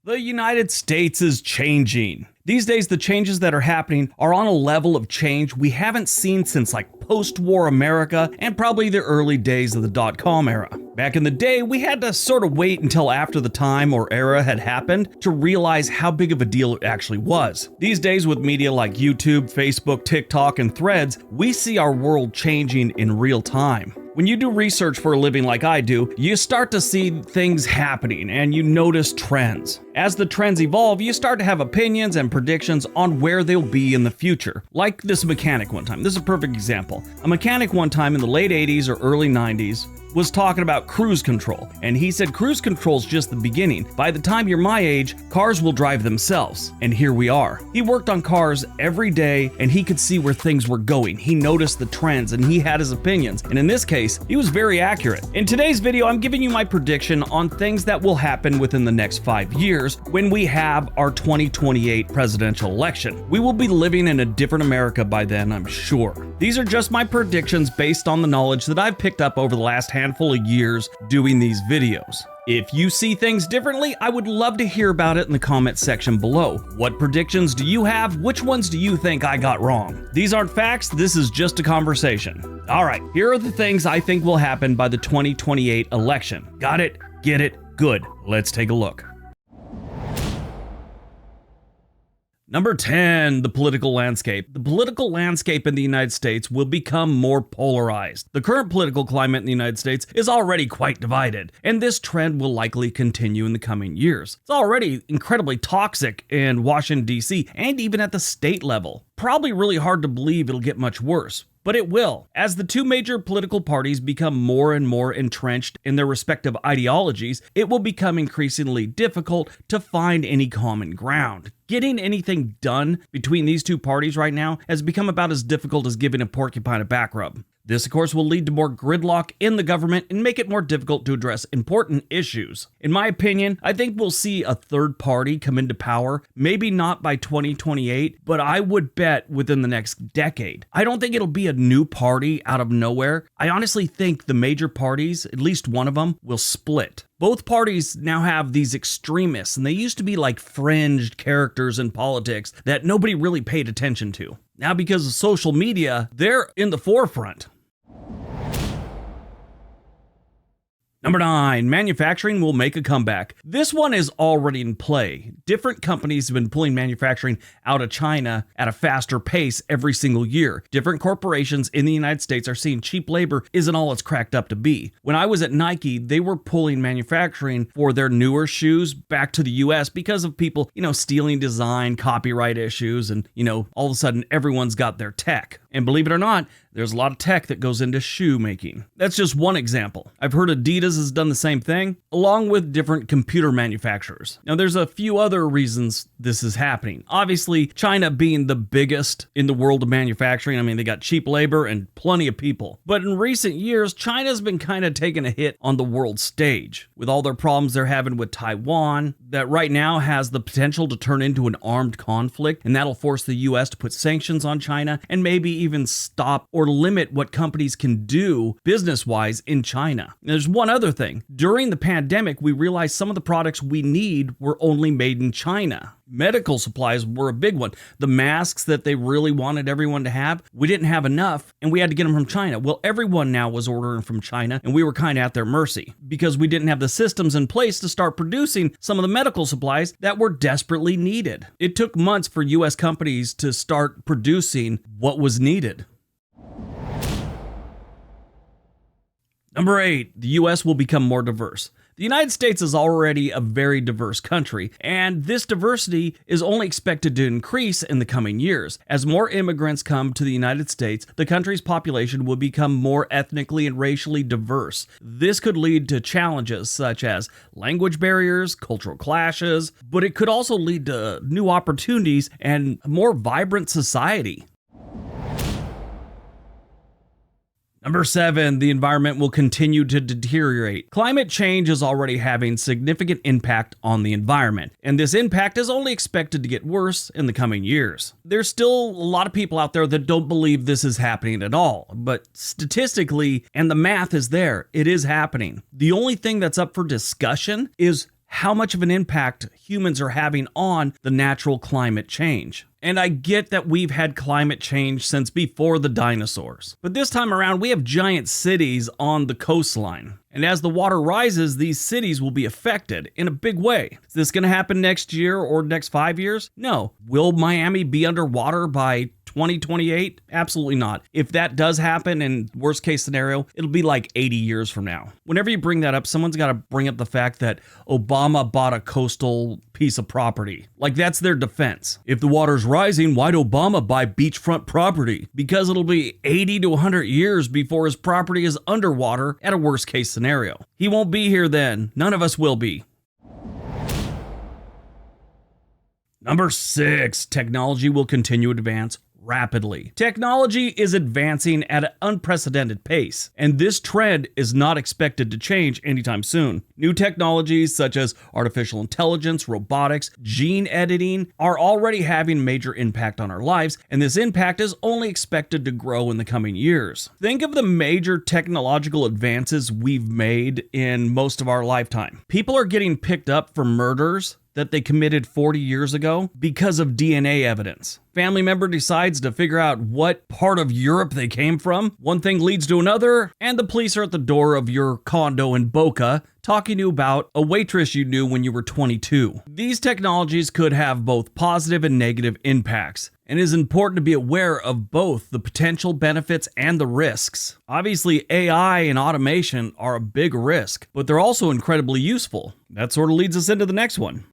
The United States is changing. These days, the changes that are happening are on a level of change we haven't seen since like post-war America and probably the early days of the dot-com era. Back in the day, we had to sort of wait until after the time or era had happened to realize how big of a deal it actually was. These days, with media like YouTube, Facebook, TikTok, and Threads, we see our world changing in real time. When you do research for a living like I do, you start to see things happening and you notice trends. As the trends evolve, you start to have opinions and predictions on where they'll be in the future. Like this mechanic one time. This is a perfect example. A mechanic one time in the late 80s or early 90s was talking about cruise control, and he said cruise control's just the beginning. By the time you're my age, cars will drive themselves, and here we are. He worked on cars every day, and he could see where things were going. He noticed the trends, and he had his opinions, and in this case, he was very accurate. In today's video, I'm giving you my prediction on things that will happen within the next 5 years when we have our 2028 presidential election. We will be living in a different America by then, I'm sure. These are just my predictions based on the knowledge that I've picked up over the last handful of years doing these videos. If you see things differently, I would love to hear about it in the comment section below. What predictions do you have? Which ones do you think I got wrong? These aren't facts, this is just a conversation. Alright, here are the things I think will happen by the 2028 election. Got it? Get it? Good. Let's take a look. Number 10, the political landscape. The political landscape in the United States will become more polarized. The current political climate in the United States is already quite divided, and this trend will likely continue in the coming years. It's already incredibly toxic in Washington, D.C., and even at the state level. Probably really hard to believe it'll get much worse. But it will. As the two major political parties become more and more entrenched in their respective ideologies, it will become increasingly difficult to find any common ground. Getting anything done between these two parties right now has become about as difficult as giving a porcupine a back rub. This, of course, will lead to more gridlock in the government and make it more difficult to address important issues. In my opinion, I think we'll see a third party come into power, maybe not by 2028, but I would bet within the next decade. I don't think it'll be a new party out of nowhere. I honestly think the major parties, at least one of them, will split. Both parties now have these extremists, and they used to be like fringed characters in politics that nobody really paid attention to. Now, because of social media, they're in the forefront. Number 9, manufacturing will make a comeback. This one is already in play. Different companies have been pulling manufacturing out of China at a faster pace every single year. Different corporations in the United States are seeing cheap labor isn't all it's cracked up to be. When I was at Nike, they were pulling manufacturing for their newer shoes back to the US because of people, stealing design, copyright issues, and, all of a sudden everyone's got their tech. And believe it or not, there's a lot of tech that goes into shoe making. That's just one example. I've heard Adidas has done the same thing, along with different computer manufacturers. Now, there's a few other reasons this is happening. Obviously, China being the biggest in the world of manufacturing. They got cheap labor and plenty of people. But in recent years, China's been kind of taking a hit on the world stage, with all their problems they're having with Taiwan, that right now has the potential to turn into an armed conflict, and that'll force the US to put sanctions on China and maybe even stop or limit what companies can do business-wise in China. And there's one other thing. During the pandemic, we realized some of the products we need were only made in China. Medical supplies were a big one. The masks that they really wanted everyone to have, we didn't have enough, and we had to get them from China. Well, everyone now was ordering from China, and we were kind of at their mercy because we didn't have the systems in place to start producing some of the medical supplies that were desperately needed. It took months for US companies to start producing what was needed. Number 8, the US will become more diverse. The United States is already a very diverse country, and this diversity is only expected to increase in the coming years. As more immigrants come to the United States, the country's population will become more ethnically and racially diverse. This could lead to challenges such as language barriers, cultural clashes, but it could also lead to new opportunities and a more vibrant society. Number 7, the environment will continue to deteriorate. Climate change is already having significant impact on the environment, and this impact is only expected to get worse in the coming years. There's still a lot of people out there that don't believe this is happening at all, but statistically, and the math is there, it is happening. The only thing that's up for discussion is how much of an impact humans are having on the natural climate change. And I get that we've had climate change since before the dinosaurs. But this time around, we have giant cities on the coastline. And as the water rises, these cities will be affected in a big way. Is this going to happen next year or next 5 years? No. Will Miami be underwater by 2028? Absolutely not. If that does happen, in worst case scenario, it'll be like 80 years from now. Whenever you bring that up, someone's got to bring up the fact that Obama bought a coastal piece of property. Like, that's their defense. If the water's rising, why'd Obama buy beachfront property? Because it'll be 80 to 100 years before his property is underwater at a worst case scenario. He won't be here then. None of us will be. Number 6, technology will continue to advance rapidly. Technology is advancing at an unprecedented pace, and this trend is not expected to change anytime soon. New technologies such as artificial intelligence, robotics, gene editing are already having a major impact on our lives, and this impact is only expected to grow in the coming years. Think of the major technological advances we've made in most of our lifetime. People are getting picked up for murders that they committed 40 years ago because of DNA evidence. Family member decides to figure out what part of Europe they came from. One thing leads to another, and the police are at the door of your condo in Boca talking to you about a waitress you knew when you were 22. These technologies could have both positive and negative impacts, and it is important to be aware of both the potential benefits and the risks. Obviously, AI and automation are a big risk, but they're also incredibly useful. That sort of leads us into the next one.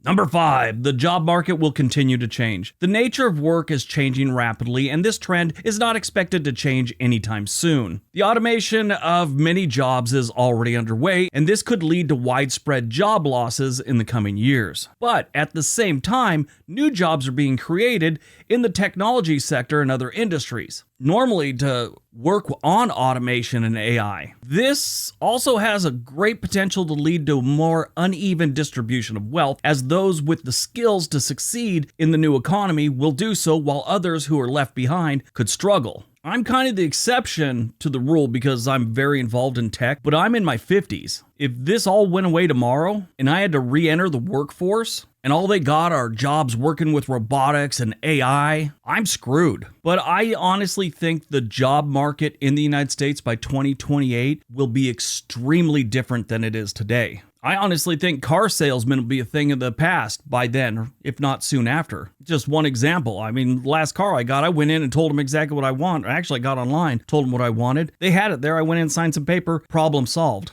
Number 5, the job market will continue to change. The nature of work is changing rapidly, and this trend is not expected to change anytime soon. The automation of many jobs is already underway, and this could lead to widespread job losses in the coming years. But at the same time, new jobs are being created in the technology sector and other industries, normally to work on automation and AI. This also has a great potential to lead to a more uneven distribution of wealth, as those with the skills to succeed in the new economy will do so, while others who are left behind could struggle. I'm kind of the exception to the rule because I'm very involved in tech, but I'm in my 50s. If this all went away tomorrow and I had to re-enter the workforce, and all they got are jobs working with robotics and AI, I'm screwed. But I honestly think the job market in the United States by 2028 will be extremely different than it is today. I honestly think car salesmen will be a thing of the past by then, if not soon after. Just one example. I mean, last car I got, I went in and told them exactly what I want. Actually, I got online, told them what I wanted. They had it there. I went in, signed some paper, problem solved.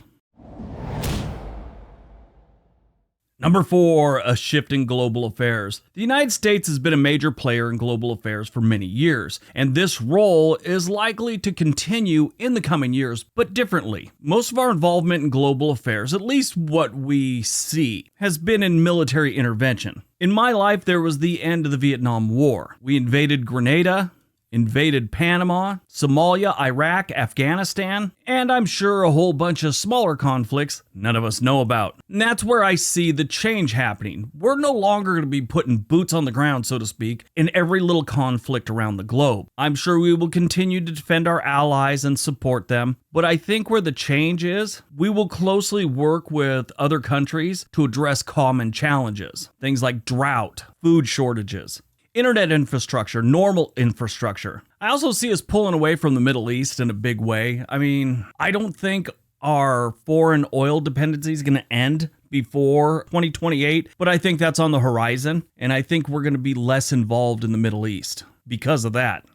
Number 4, a shift in global affairs. The United States has been a major player in global affairs for many years, and this role is likely to continue in the coming years, but differently. Most of our involvement in global affairs, at least what we see, has been in military intervention. In my life, there was the end of the Vietnam War. We invaded Grenada, invaded Panama, Somalia, Iraq, Afghanistan, and I'm sure a whole bunch of smaller conflicts none of us know about. And that's where I see the change happening. We're no longer going to be putting boots on the ground, so to speak, in every little conflict around the globe. I'm sure we will continue to defend our allies and support them, but I think where the change is, we will closely work with other countries to address common challenges. Things like drought, food shortages, internet infrastructure, normal infrastructure. I also see us pulling away from the Middle East in a big way. I mean, I don't think our foreign oil dependency is going to end before 2028, but I think that's on the horizon, and I think we're going to be less involved in the Middle East because of that.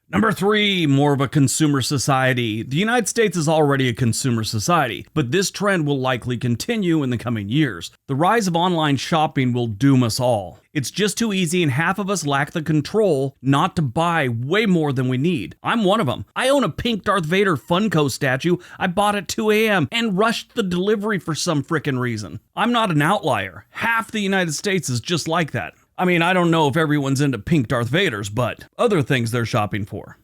Number 3, more of a consumer society. The United States is already a consumer society, but this trend will likely continue in the coming years. The rise of online shopping will doom us all. It's just too easy, and half of us lack the control not to buy way more than we need. I'm one of them. I own a pink Darth Vader Funko statue I bought at 2 a.m. and rushed the delivery for some frickin' reason. I'm not an outlier. Half the United States is just like that. I mean, I don't know if everyone's into pink Darth Vaders, but other things they're shopping for.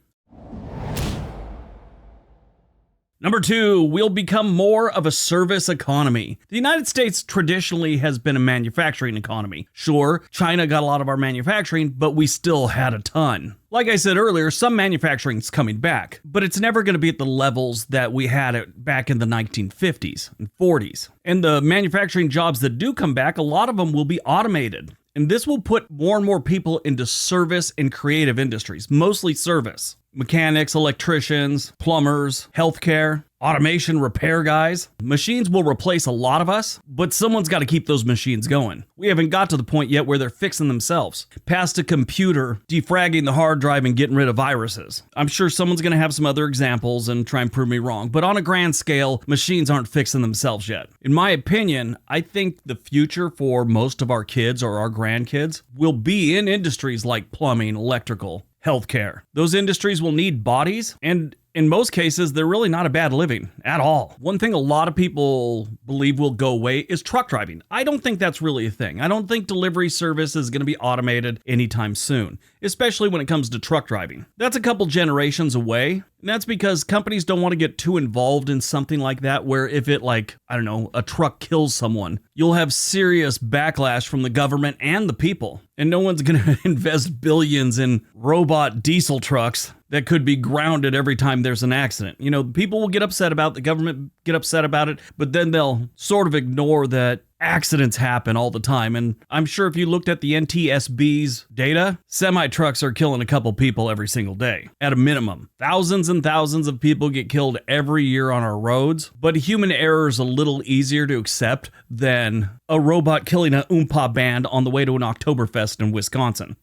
Number 2, we'll become more of a service economy. The United States traditionally has been a manufacturing economy. Sure, China got a lot of our manufacturing, but we still had a ton. Like I said earlier, some manufacturing's coming back, but it's never going to be at the levels that we had it back in the 1950s and 40s. And the manufacturing jobs that do come back, a lot of them will be automated. And this will put more and more people into service and creative industries, mostly service. Mechanics, electricians, plumbers, healthcare, automation repair guys. Machines will replace a lot of us, but someone's got to keep those machines going. We haven't got to the point yet where they're fixing themselves, past a computer, defragging the hard drive and getting rid of viruses. I'm sure someone's going to have some other examples and try and prove me wrong, but on a grand scale, machines aren't fixing themselves yet. In my opinion, I think the future for most of our kids or our grandkids will be in industries like plumbing, electrical, healthcare. Those industries will need bodies, and in most cases, they're really not a bad living at all. One thing a lot of people believe will go away is truck driving. I don't think that's really a thing. I don't think delivery service is going to be automated anytime soon, especially when it comes to truck driving. That's a couple generations away, and that's because companies don't want to get too involved in something like that where if it, like, I don't know, a truck kills someone, you'll have serious backlash from the government and the people. And no one's going to invest billions in robot diesel trucks that could be grounded every time there's an accident. You know, people will get upset about it, the government get upset about it, but then they'll sort of ignore that accidents happen all the time. And I'm sure if you looked at the NTSB's data, semi-trucks are killing a couple people every single day, at a minimum. Thousands and thousands of people get killed every year on our roads, but human error is a little easier to accept than a robot killing an Oompa band on the way to an Oktoberfest in Wisconsin.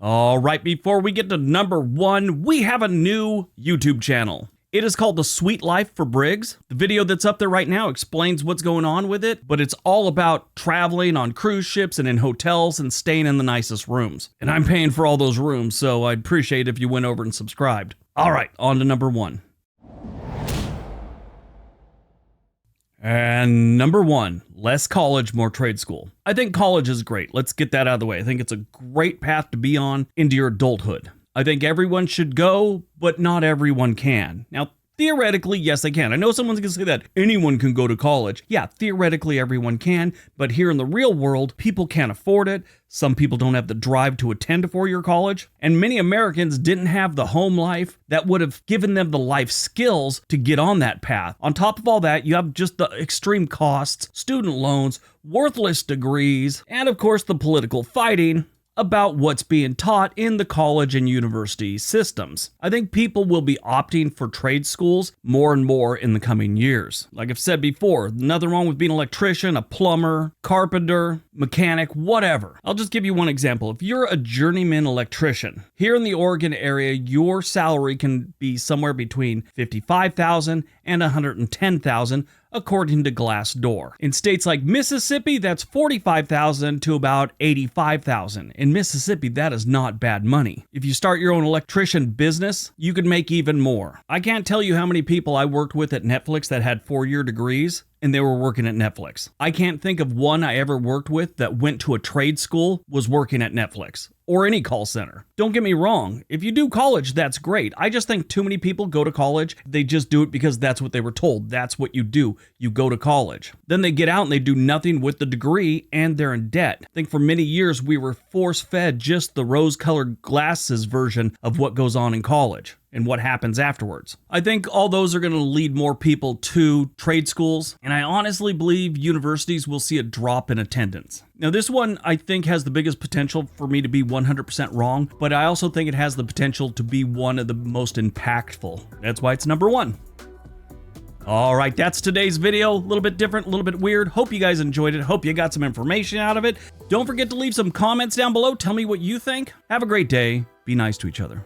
All right, before we get to number 1, we have a new YouTube channel. It is called The Sweet Life for Briggs. The video that's up there right now explains what's going on with it, but it's all about traveling on cruise ships and in hotels and staying in the nicest rooms. And I'm paying for all those rooms, so I'd appreciate if you went over and subscribed. All right, on to number 1. And number 1, less college, more trade school. I think college is great. Let's get that out of the way. I think it's a great path to be on into your adulthood. I think everyone should go, but not everyone can. Now, theoretically, yes, they can. I know someone's going to say that anyone can go to college. Yeah, theoretically, everyone can. But here in the real world, people can't afford it. Some people don't have the drive to attend a four-year college. And many Americans didn't have the home life that would have given them the life skills to get on that path. On top of all that, you have just the extreme costs, student loans, worthless degrees, and of course, the political fighting about what's being taught in the college and university systems. I think people will be opting for trade schools more and more in the coming years. Like I've said before, nothing wrong with being an electrician, a plumber, carpenter, mechanic, whatever. I'll just give you one example. If you're a journeyman electrician, here in the Oregon area, your salary can be somewhere between $55,000 and $110,000, according to Glassdoor. In states like Mississippi, that's $45,000 to about $85,000. In Mississippi, that is not bad money. If you start your own electrician business, you could make even more. I can't tell you how many people I worked with at Netflix that had 4-year degrees and they were working at Netflix. I can't think of one I ever worked with that went to a trade school, was working at Netflix, or any call center. Don't get me wrong, if you do college, that's great. I just think too many people go to college, they just do it because that's what they were told. That's what you do. You go to college. Then they get out and they do nothing with the degree and they're in debt. I think for many years we were force-fed just the rose-colored glasses version of what goes on in college and what happens afterwards. I think all those are going to lead more people to trade schools, and I honestly believe universities will see a drop in attendance. Now, this one I think has the biggest potential for me to be 100% wrong, but I also think it has the potential to be one of the most impactful. That's why it's number 1. All right, that's today's video. A little bit different, a little bit weird. Hope you guys enjoyed it. Hope you got some information out of it. Don't forget to leave some comments down below. Tell me what you think. Have a great day. Be nice to each other.